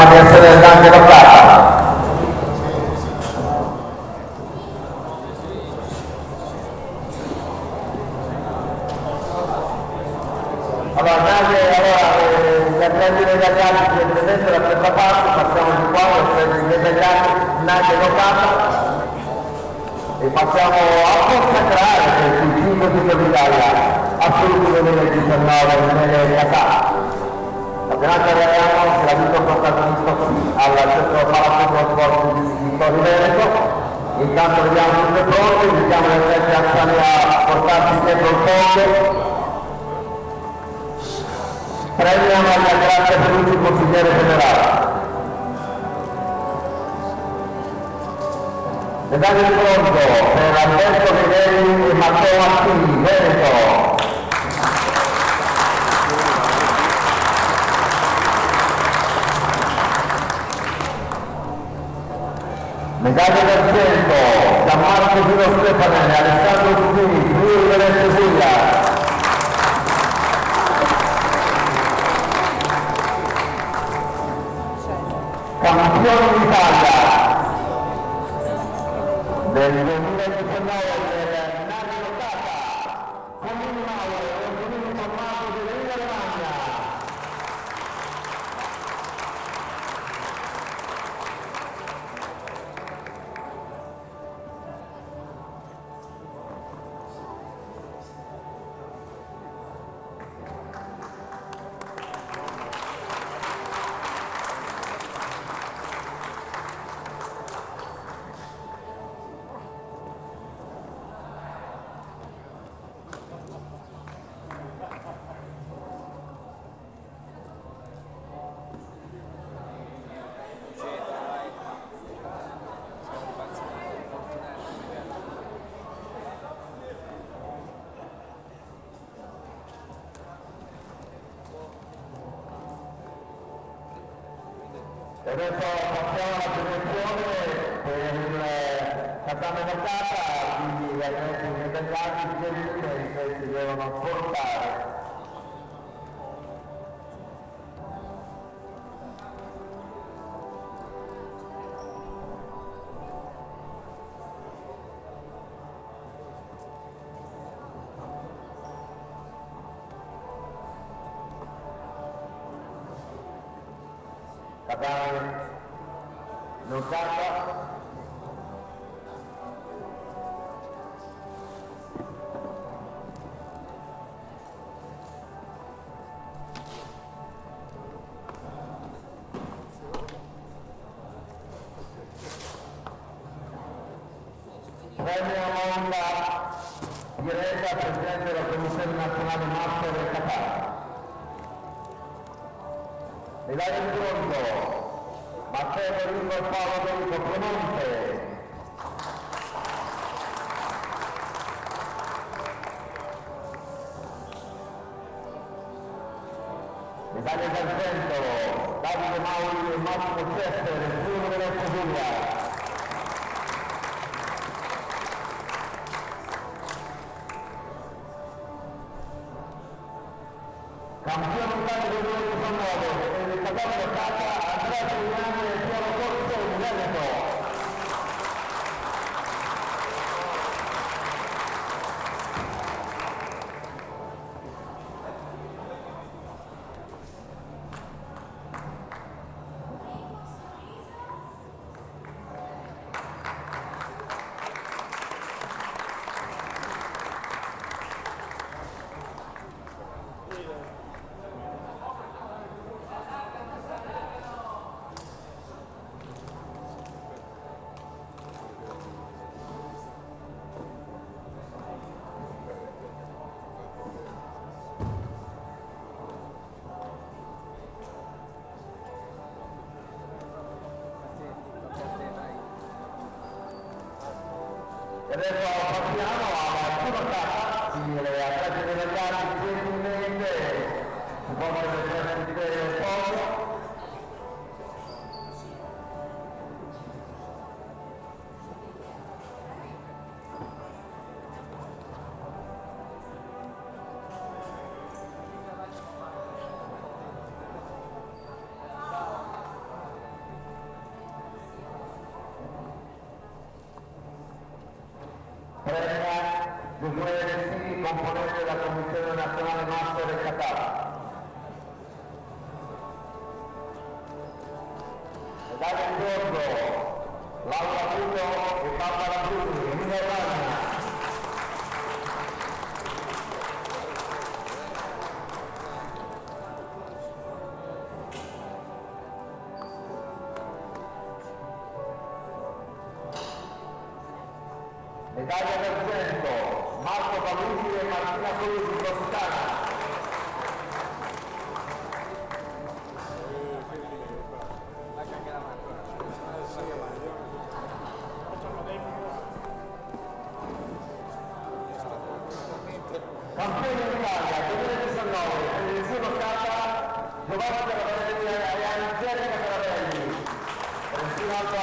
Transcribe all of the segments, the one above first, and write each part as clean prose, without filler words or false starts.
di essere anche toccata. Allora, gli atleti italiani che presentano da questa parte, passiamo di qua, gli italiani Nadia toccata e passiamo a consacrare il 5 titoli d'Italia assoluto 2019 nelle Qatar. Campionato italiano che ha vinto protagonista al centro palazzo sport di Torino Veneto. Intanto vediamo tutte pronte, invitiamo le atleti a stare a portarsi dietro il fondo. Premio Maria Grazia Perucci, consigliere generale. Medaglia di bronzo per Alberto Vederi e Matteo Martini, Veneto. Medaglia d'argento Gianmarco Giro Stefanelli, Alessandro Zini, Friuli Venezia Giulia. Campione d'Italia del 2019 del Nadia Toccata, Comune Mauro, Antonino Tommaso di Emilia Romagna. E adesso passiamo alla premiazione per il tatame toccata, quindi gli atleti italiani che si devono portare. Tatame toccata. Premio Onda diretta Presidente della Commissione Nazionale Master del Qatar. Medaglia di bronzo Matteo Enrico e Paolo Enrico Clemente. Medaglia d'argento Davide Mauri e Massimo Cester del Friuli Venezia Giulia. Campione d'Italia del 2019 e il tatame toccata Andrea Giuliani e Piero Corso in Veneto. E adesso passiamo alla prima tappa, quindi le atleti italiani gentilmente si possono vedere il podio. Giosuè Ressini, componente della Commissione Nazionale Master del Qatar. Medaglia di bronzo, Laura Puto e Barbara Bruni, Emilia Romagna. Medaglia d'argento, Marco Palusi e Martina Palusi, Toscana. Campione d'Italia 2019, televisione Cata, Giovanni Caravelli e Angelica Caravelli, Valentina Alto.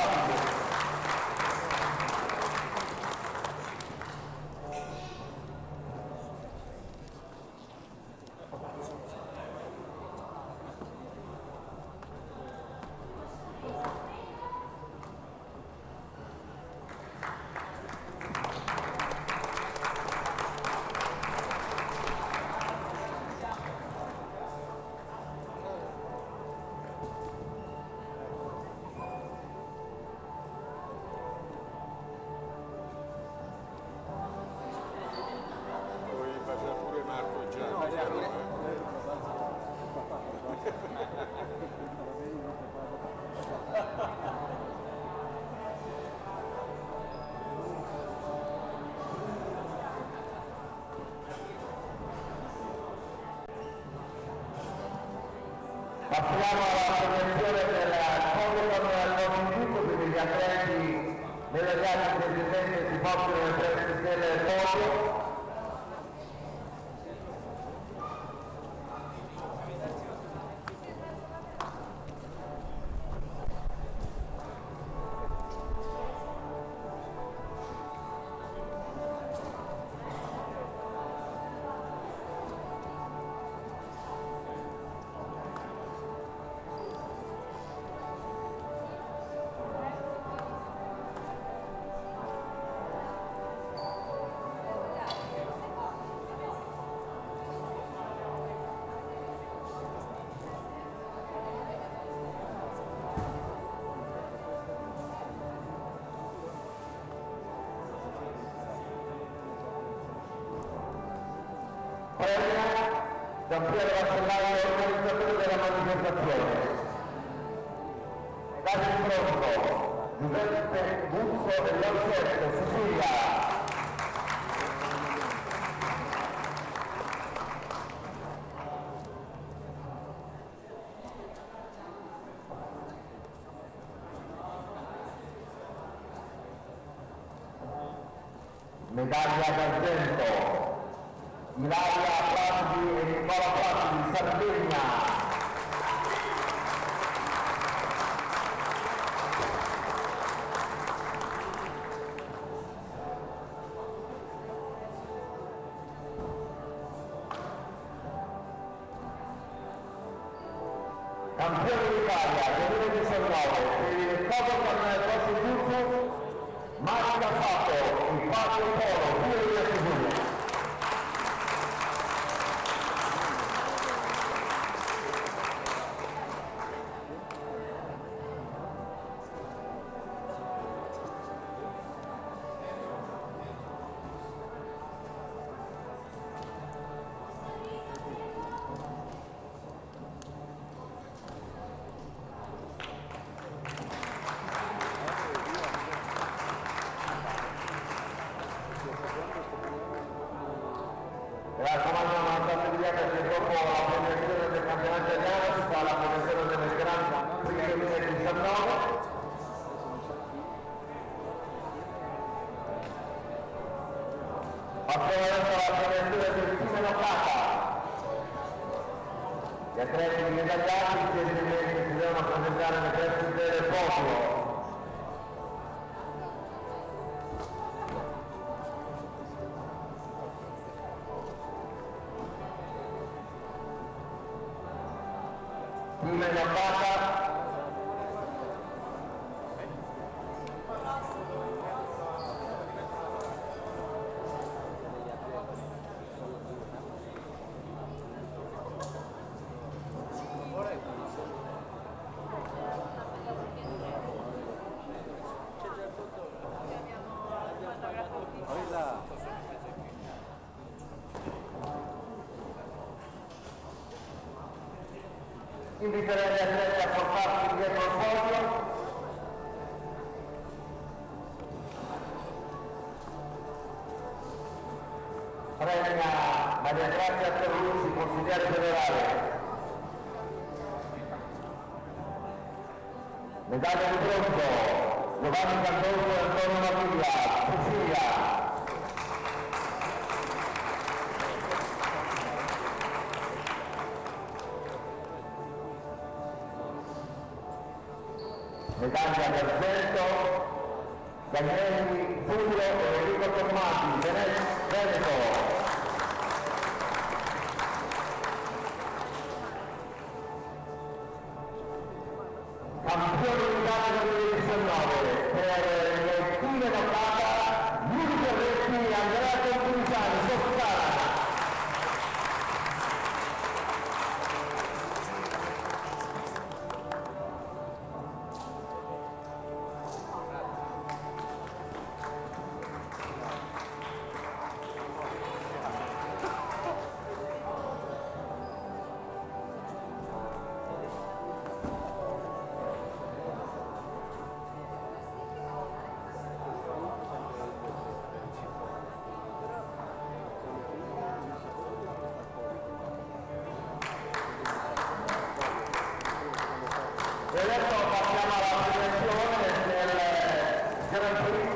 Passiamo alla convenzione del convinto per gli atleti nelle gare precedenti si possono nel del podio. Giampiero Vassellaio, organizzatore della manifestazione. Medaglia di bronzo, Giuseppe Buzzo e Leonzetto, Sicilia. Medaglia d'argento, Ilaria Platti e Nicola Platti di Sardegna. Campione d'Italia 2019 per il Copa Costituto, Marca Fato, il Patio Polo, Pure di Sicilia. Perché dopo la premiazione del campionato italiano si fa la premiazione delle grandi prima del 2019. Passiamo adesso alla premiazione del team Nocata. Gli atleti medagliati si devono presentare nel prezzo del podio. Team Nocata. Inviterei gli atleti a portarsi dietro il podio. Premia Maria Grazia Terlucci, consigliere federale. Medaglia di bronzo, Giovanni Cardoso e Antonio Mattia, Sicilia. Medaglia d'argento, Danieli Fullo e Enrico Tommati, Veneto. Campione d'Italia del 2019 per le fine notata, Giulio Ferretti, Andrea Conturisani, Sottana. E adesso passiamo alla premiazione del Grand Prix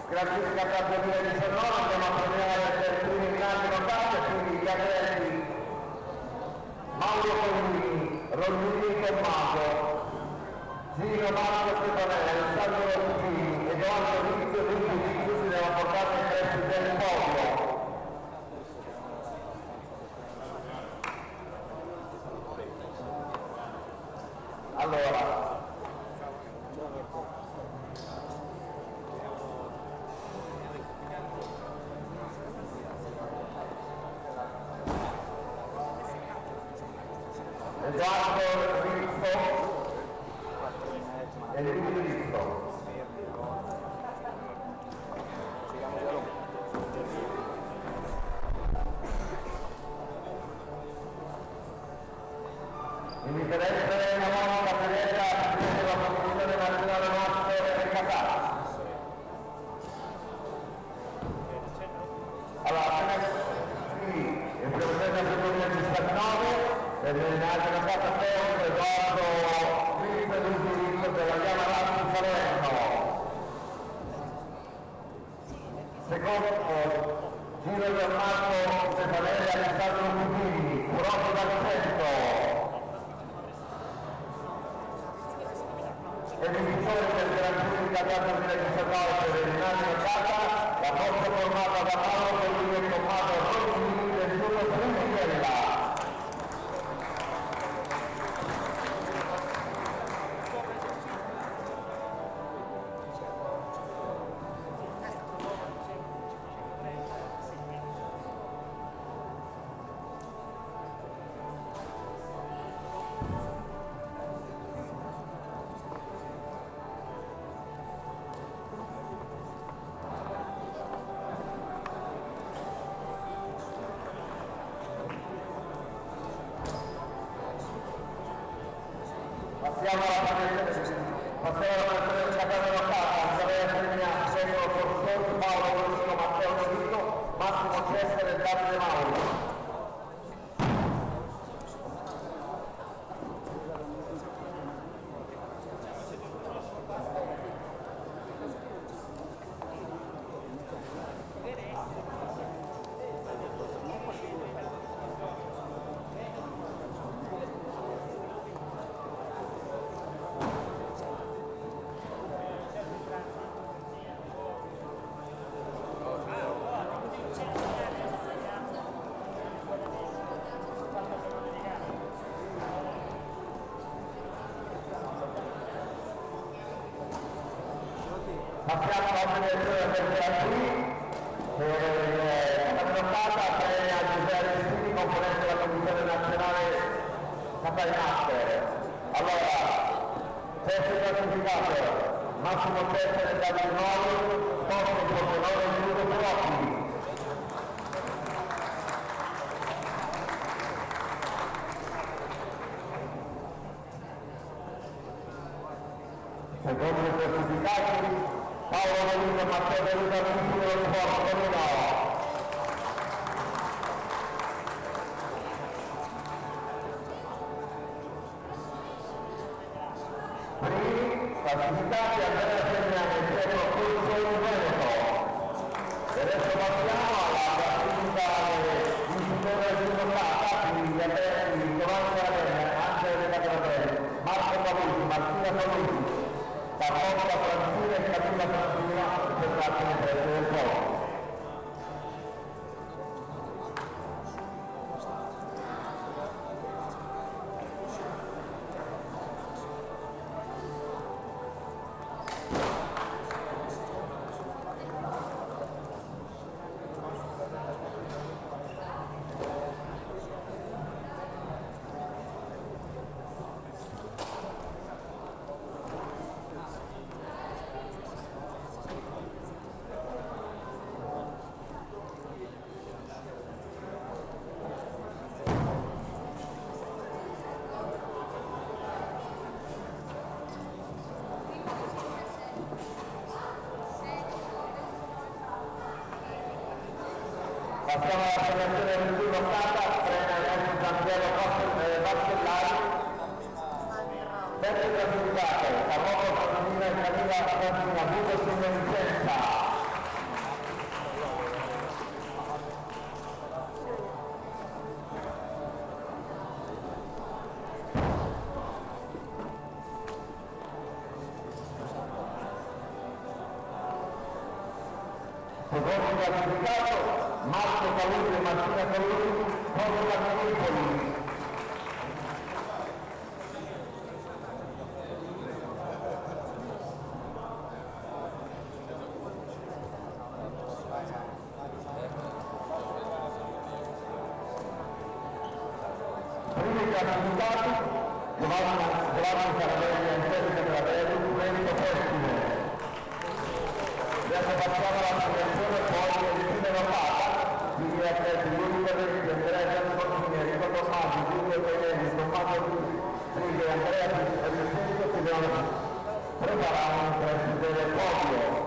classificata 2019, andiamo a premiare per i primi grandi notate, quindi gli atleti Mauro Collini, Rodrigo Tommaso, Gino Marco Stefanelli, Alessandro Ruggini e Giovanni Rizzo si devono portare i prezzi del podio. Allora, Edoardo Rizzo e Luigi Rizzo. Mi interessa una nuova cappelletta della Commissione Nazionale Master e Catà. Allora, il presidente del 2019 e l'altra campata per Edoardo Rizzo e Luigi Rizzo della Chiama Lazio Salerno. Secondo Gino del Marco Stefanelli, Alessandro Ruggini, Curotto d'Accento. E vincitore del Gran Premio Italiano 2019 per il Nani Notata, la forza formata da Paolo Collini e Tommaso Rossini del Giulio Frigiella. Passiamo alla premiazione notata, Andrea Premia, Sergio Corsotti, Paolo Collino, Matteo Collino, Massimo Cesare e Davide Mauro. Passiamo alla premiazione del Gran Prix per la notata premia Giuseppe Restini, componente della Commissione Nazionale Catà Master. Allora, terzo classificato Massimo Cesare Davide Mauro, posto Pordenone e Giulio Perotti. Secondo i classificati, Paolo Marino e Matteo De Luca Cusino del Sport Torino. Classificati Andrea Segnani e Pietro Curso in Veneto. E adesso passiamo alla classifica del vincitore di giornata, quindi gli atleti Giovanni Arena, Angelo De Capelli, Marco Palucci, Martina Palucci, Carlotta Francina e Camilla Francina, per la presenza del posto. Passiamo alla selezione del turno stata, frena il Giampiero Bastellari, terzo classificato, Carlotta Francina e Camilla Francina, Budo Signor Vicenza. Secondo classificato, Marco Palucci e Martina Palucci, Porta Napoli. Primi classificati, Giovanni Carabelli e Angelica Carabelli, Veneto Festival. Adesso passiamo alla selezione poi del fine notata, quindi atleti Luca Vecchi, Andrea Gianfordini, Enrico Tomasi, Giulio Pellegrini, Tommaso Righi e Andrea Pizzichetto che devono preparare un preside del podio.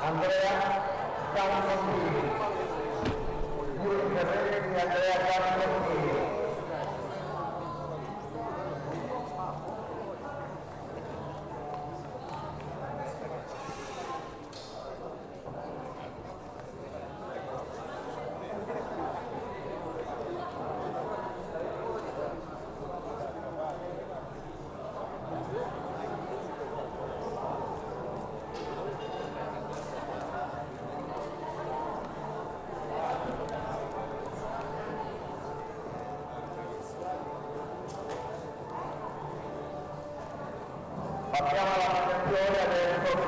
Andrea Gianfordini, Giulio Ferretti e Andrea Gianfordini. Passiamo alla selezione adesso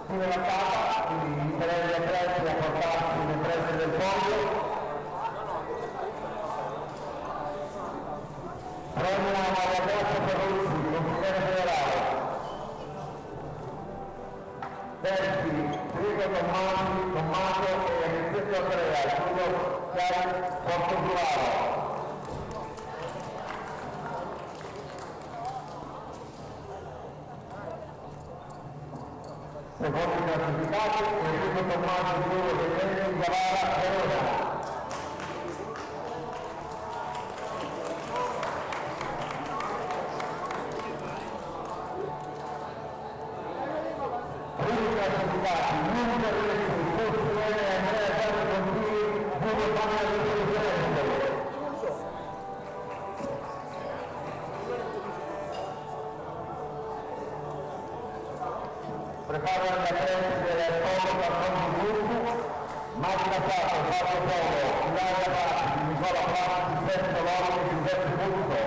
della tappa, quindi i tre atleti a portarsi nel preside del podio. Premio Maria Grazia Ferrucci, consigliere federale. Terzi, Enrico Tommaso e Enrico Andrea, Giulio Chiari Portogruaro. Secondo i classificati, Enrico Tommaso, Giulio Pellegrini, Gavara, Verona. Primi classificati, Luca Vecchi, Costiere, Andrea Gianfordini, Budo Fanna di Vicenza. Preparano gli atleti del Polo Cartoni Gruppo, Magna Sato, Fabio Polo, Ilaria Patti, Nicola Patti, Sergio Loro e Giuseppe Musso.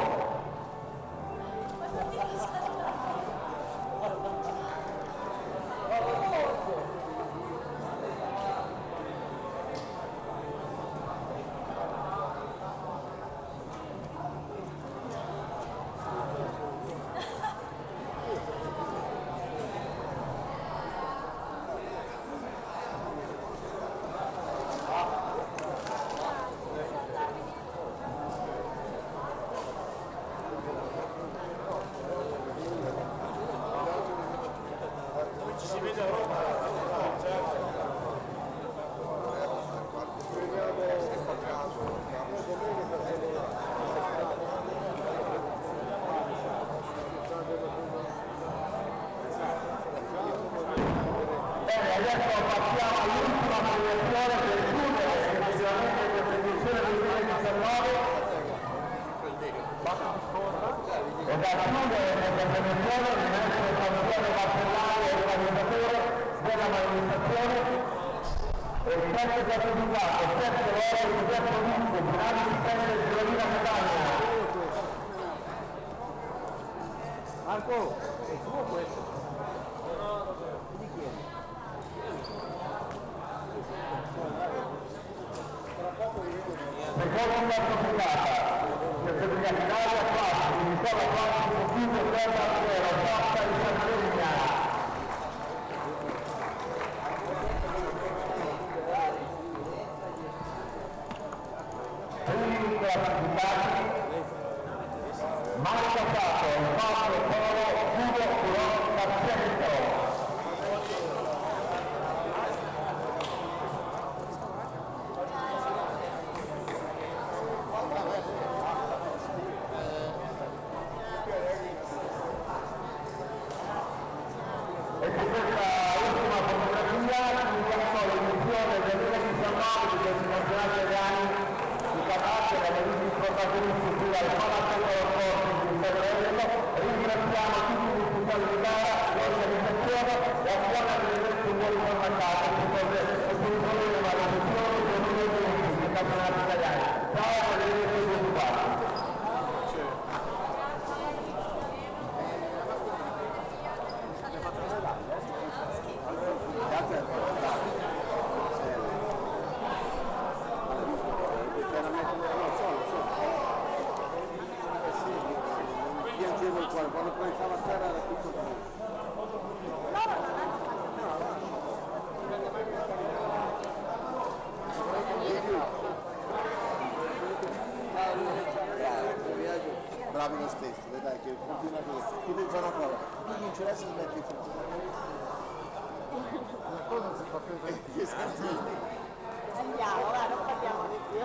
Bene, adesso passiamo all'ultima premiazione per chiudere effettivamente questa edizione 2019 e da chiudere questa premiazione il maestro Samuele Martellari, organizzatore della manifestazione, e il terzo certificato, terzo ore, Giuseppe Vinco, finale assistente di Giovina Catania. Marco, è tuo questo? Di chi è? Seconda certificata, certificata Italia 4, Nicola 4, Motivo 0-0, Porta di Sardegna. Primi classificati, Marco Sato, Marco Polo, Cubo, Curò, Paziento. E di questa ultima fotografia iniziamo l'edizione del 2019 di questi campionati italiani di carattere delle visite protagonisti sulla Palazzo dello Sport di Ferrello. Ringraziamo tutti gli ispettori di gara, l'organizzazione e a buona presenza in buoni formatati e concludere la lezione del 2020 dei campionati italiani. Ciao e arrivederci a tutti quanti. Quando poi stava a terra era tutto bravi lo stesso, dai che continua così. Tu devi fare una cosa, tu vinci adesso e smetti di fare. Non si fa più Andiamo, non parliamo di più.